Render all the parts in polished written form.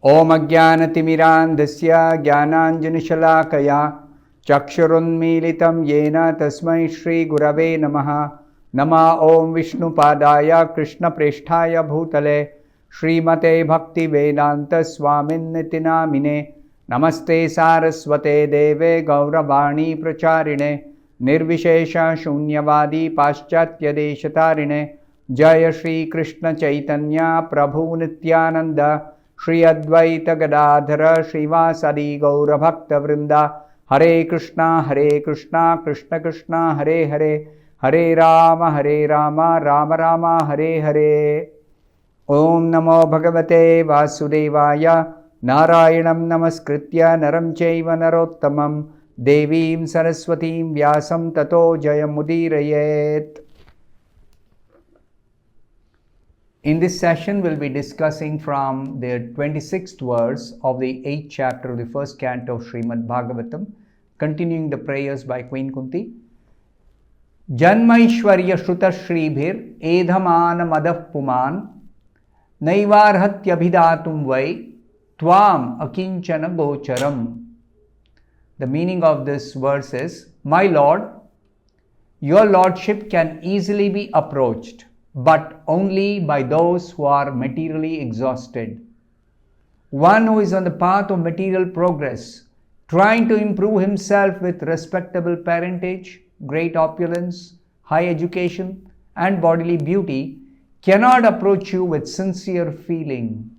Om Ajnanatimirandasya Jnananjanashalakaya Chakshurunmilitam Yena Tasmai Shri Gurave Namaha. Nama Om Vishnupadaya Krishna Presthaya Bhutale Srimate Bhaktivedanta Swamin Nitinamine. Namaste Saraswate Deve Gauravani Pracharine Nirvishesha Shunyavadi Paschatya Deshatarine. Jaya Shri Krishna Chaitanya Prabhu Nityananda Shri Advaita Gadadhara Srivasadi Gaura Bhakta Vrinda. Hare Krishna Krishna Krishna Hare Hare Hare Rama Rama Rama Hare Hare. Om Namo Bhagavate Vasudevaya Narayanam Namaskritya Naram Chaiva Narottamam Devim Saraswatim Vyasam Tato Jayamudirayet. In this session, we'll be discussing from the 26th verse of the 8th chapter of the first canto of Srimad Bhagavatam, continuing the prayers by Queen Kunti. Janmaishwarya Shruta Shribhir Edhamana Madav Puman Naivarhatyabhidatum Vai Tvam Akinchana Gocharam. The meaning of this verse is, My Lord, your Lordship can easily be approached, but only by those who are materially exhausted. One who is on the path of material progress, trying to improve himself with respectable parentage, great opulence, high education, and bodily beauty, cannot approach you with sincere feeling.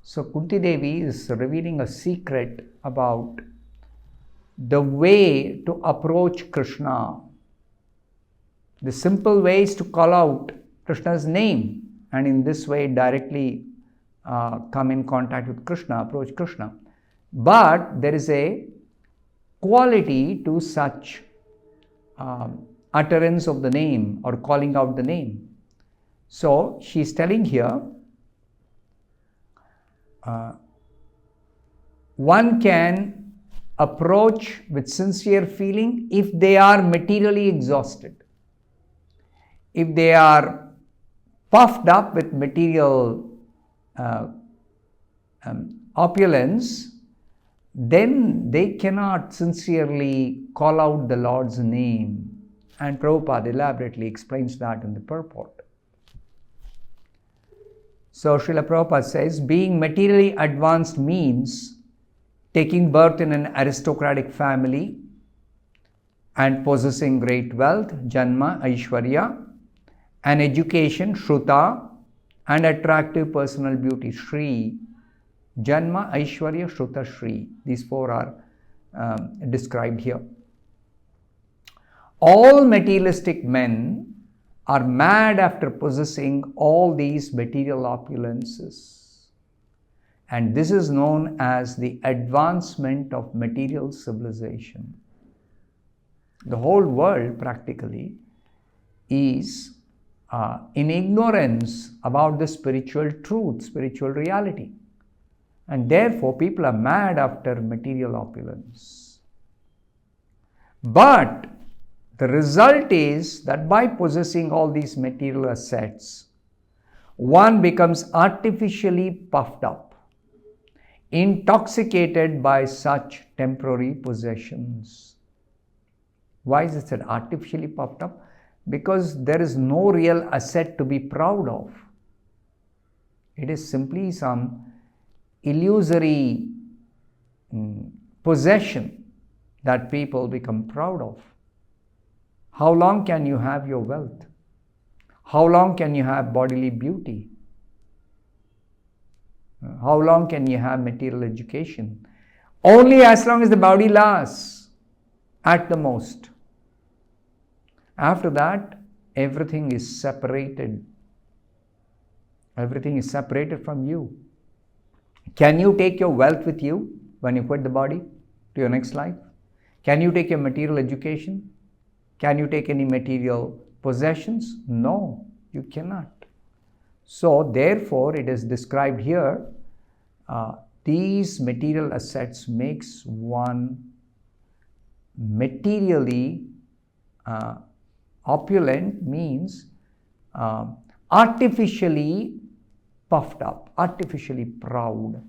So Kunti Devi is revealing a secret about the way to approach Krishna. The simple way is to call out Krishna's name, and in this way directly come in contact with Krishna, approach Krishna. But there is a quality to such utterance of the name or calling out the name. So she is telling here, one can approach with sincere feeling if they are materially exhausted. If they are puffed up with material opulence, then they cannot sincerely call out the Lord's name. And Prabhupada elaborately explains that in the purport. So Srila Prabhupada says, being materially advanced means taking birth in an aristocratic family and possessing great wealth, janma, aishwarya, an education, shruta, and attractive personal beauty, shri. Janma, aishwarya, shruta, shri. These four are described here. All materialistic men are mad after possessing all these material opulences. And this is known as the advancement of material civilization. The whole world practically is in ignorance about the spiritual truth, spiritual reality. And therefore people are mad after material opulence. But the result is that by possessing all these material assets, one becomes artificially puffed up, intoxicated by such temporary possessions. Why is it said artificially puffed up? Because there is no real asset to be proud of. It is simply some illusory possession that people become proud of. How long can you have your wealth? How long can you have bodily beauty? How long can you have material education? Only as long as the body lasts, at the most. After that, everything is separated. Everything is separated from you. Can you take your wealth with you when you quit the body to your next life? Can you take your material education? Can you take any material possessions? No, you cannot. So therefore it is described here, these material assets makes one materially opulent, means artificially puffed up, artificially proud,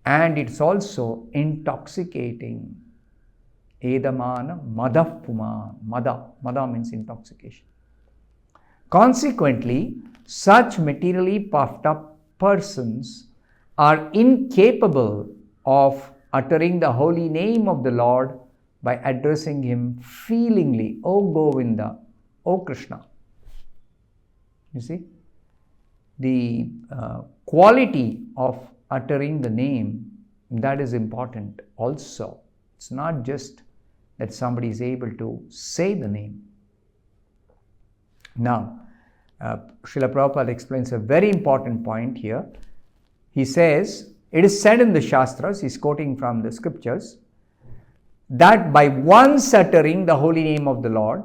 and it's also intoxicating. Edamana madapuma. Mada means intoxication. Consequently, such materially puffed up persons are incapable of uttering the holy name of the Lord by addressing him feelingly, O Govinda, O Krishna. You see, the quality of uttering the name, that is important also. It's not just that somebody is able to say the name. Now, Srila Prabhupada explains a very important point here. He says, it is said in the Shastras, he's quoting from the scriptures, that by once uttering the holy name of the Lord,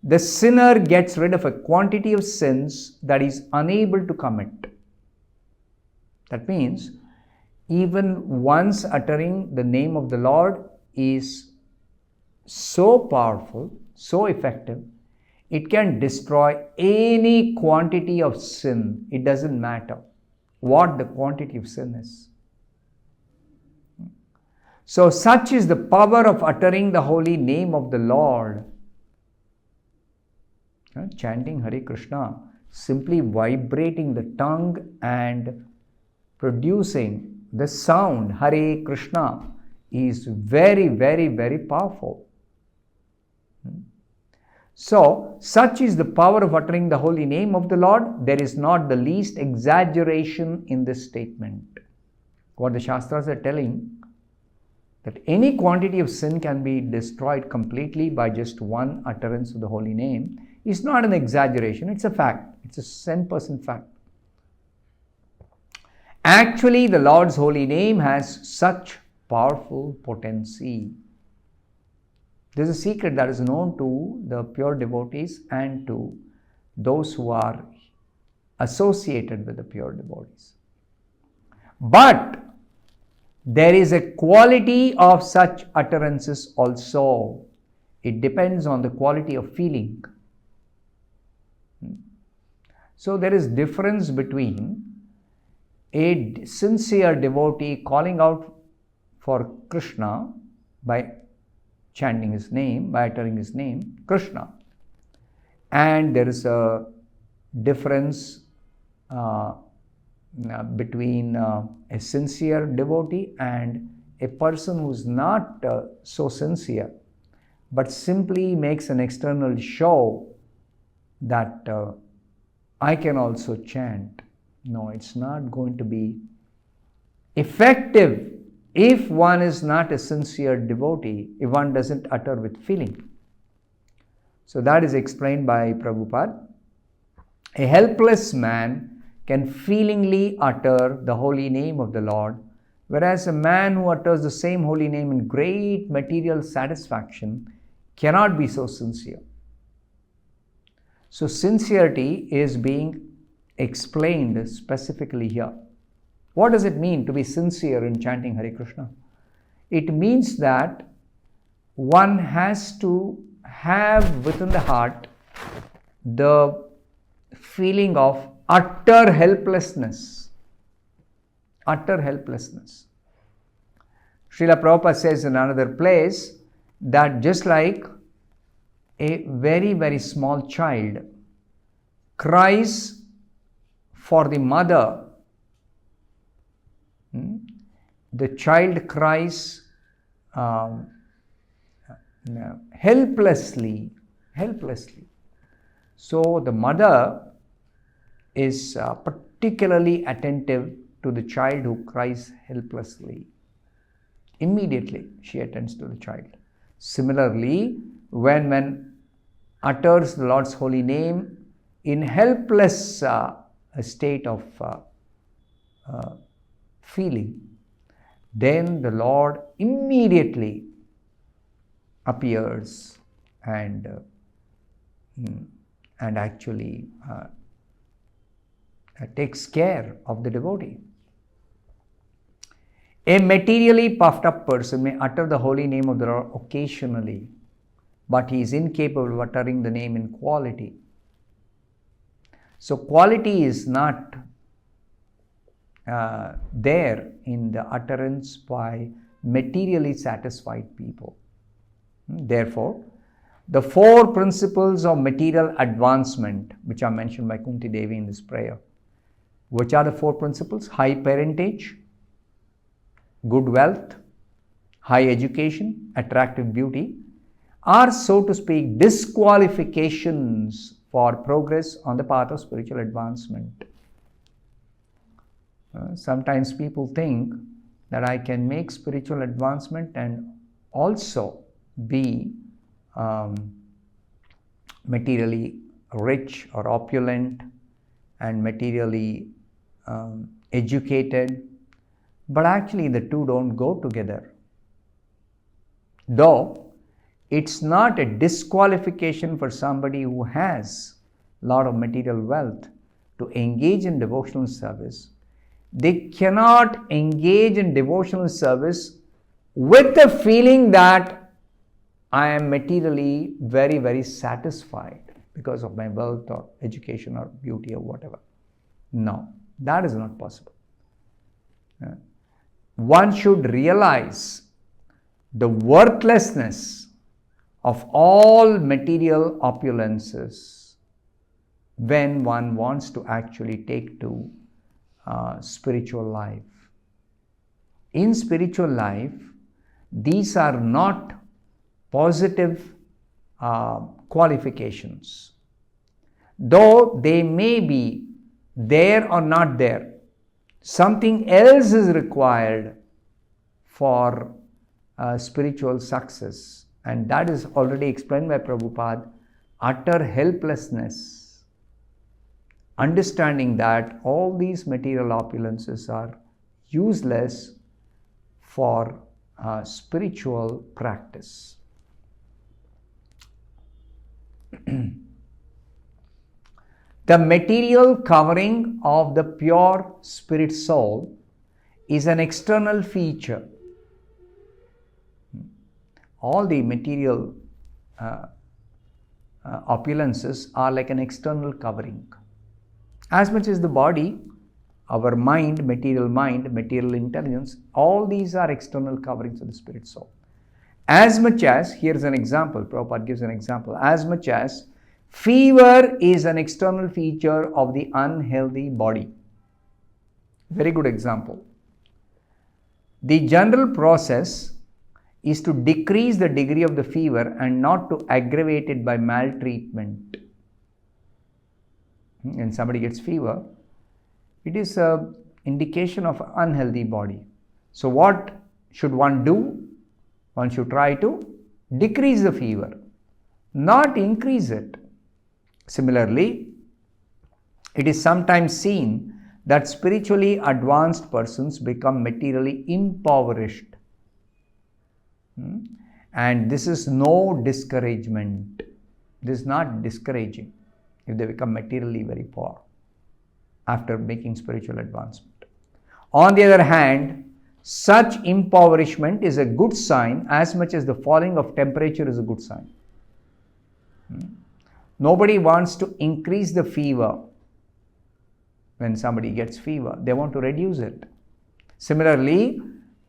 the sinner gets rid of a quantity of sins that he is unable to commit. That means, even once uttering the name of the Lord is so powerful, so effective, it can destroy any quantity of sin. It doesn't matter what the quantity of sin is. So, such is the power of uttering the holy name of the Lord. Chanting Hare Krishna, simply vibrating the tongue and producing the sound Hare Krishna is very, very, very powerful. So, such is the power of uttering the holy name of the Lord. There is not the least exaggeration in this statement. What the Shastras are telling, that any quantity of sin can be destroyed completely by just one utterance of the holy name, is not an exaggeration, it's a fact. It's a 100% fact. Actually, the Lord's holy name has such powerful potency. This is a secret that is known to the pure devotees and to those who are associated with the pure devotees. But there is a quality of such utterances also. It depends on the quality of feeling. So there is difference between a sincere devotee calling out for Krishna by chanting his name, by uttering his name, Krishna. And there is a difference between a sincere devotee and a person who is not so sincere, but simply makes an external show that I can also chant. No, it's not going to be effective if one is not a sincere devotee, if one doesn't utter with feeling. So that is explained by Prabhupada. A helpless man can feelingly utter the holy name of the Lord, whereas a man who utters the same holy name in great material satisfaction cannot be so sincere. So sincerity is being explained specifically here. What does it mean to be sincere in chanting Hare Krishna? It means that one has to have within the heart the feeling of utter helplessness. Utter helplessness. Srila Prabhupada says in another place that just like a very, very small child cries for the mother, the child cries helplessly. So the mother is particularly attentive to the child who cries helplessly. Immediately she attends to the child. Similarly, when one utters the Lord's holy name in helpless state of feeling, then the Lord immediately appears and actually takes care of the devotee. A materially puffed up person may utter the holy name of the Lord occasionally, but he is incapable of uttering the name in quality. So quality is not there in the utterance by materially satisfied people. Therefore, the 4 principles of material advancement, which are mentioned by Kunti Devi in this prayer, which are the 4 principles? High parentage, good wealth, high education, attractive beauty, are, so to speak, disqualifications for progress on the path of spiritual advancement. Sometimes people think that I can make spiritual advancement and also be materially rich or opulent and materially educated, but actually the two don't go together. Though it's not a disqualification for somebody who has a lot of material wealth to engage in devotional service, they cannot engage in devotional service with the feeling that I am materially very, very satisfied because of my wealth or education or beauty or whatever. No, that is not possible. One should realize the worthlessness of all material opulences when one wants to actually take to spiritual life. In spiritual life, these are not positive qualifications. Though they may be there or not there, something else is required for spiritual success, and that is already explained by Prabhupada: utter helplessness. Understanding that all these material opulences are useless for spiritual practice. The material covering of the pure spirit soul is an external feature. All the material opulences are like an external covering. As much as the body, our mind, material intelligence, all these are external coverings of the spirit soul. As much as, here's an example, Prabhupada gives an example, as much as fever is an external feature of the unhealthy body. Very good example. The general process is to decrease the degree of the fever and not to aggravate it by maltreatment. When somebody gets fever, it is an indication of an unhealthy body. So what should one do? One should try to decrease the fever, not increase it. Similarly, it is sometimes seen that spiritually advanced persons become materially impoverished. And this is no discouragement. This is not discouraging if they become materially very poor after making spiritual advancement. On the other hand, such impoverishment is a good sign as much as the falling of temperature is a good sign. Nobody wants to increase the fever. When somebody gets fever, they want to reduce it. Similarly,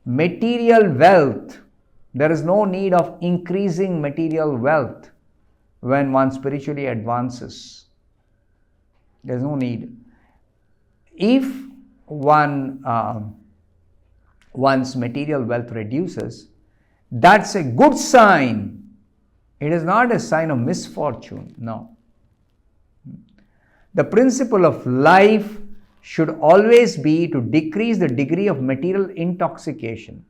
material wealth, there is no need of increasing material wealth when one spiritually advances. There is no need. If one's material wealth reduces, that's a good sign. It is not a sign of misfortune, no. The principle of life should always be to decrease the degree of material intoxication,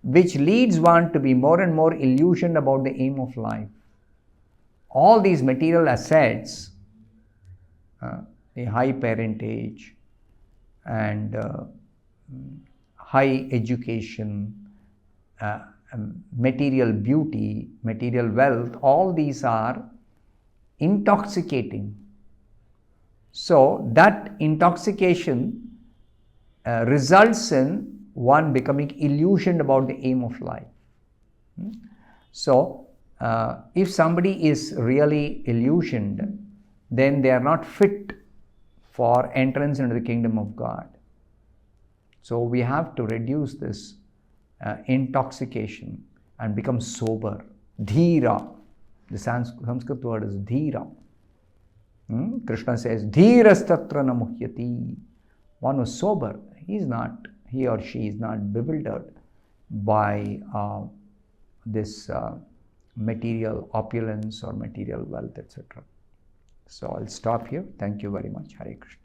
which leads one to be more and more illusioned about the aim of life. All these material assets, the high parentage and high education, material beauty, material wealth, all these are intoxicating. So that intoxication results in one becoming illusioned about the aim of life. So if somebody is really illusioned, then they are not fit for entrance into the kingdom of God. So we have to reduce this intoxication and become sober. Dhira. The Sanskrit word is dhira. Krishna says, Dhiras tatra na muhyati. One who is sober, he or she is not bewildered by this material opulence or material wealth, etc. So I'll stop here. Thank you very much. Hare Krishna.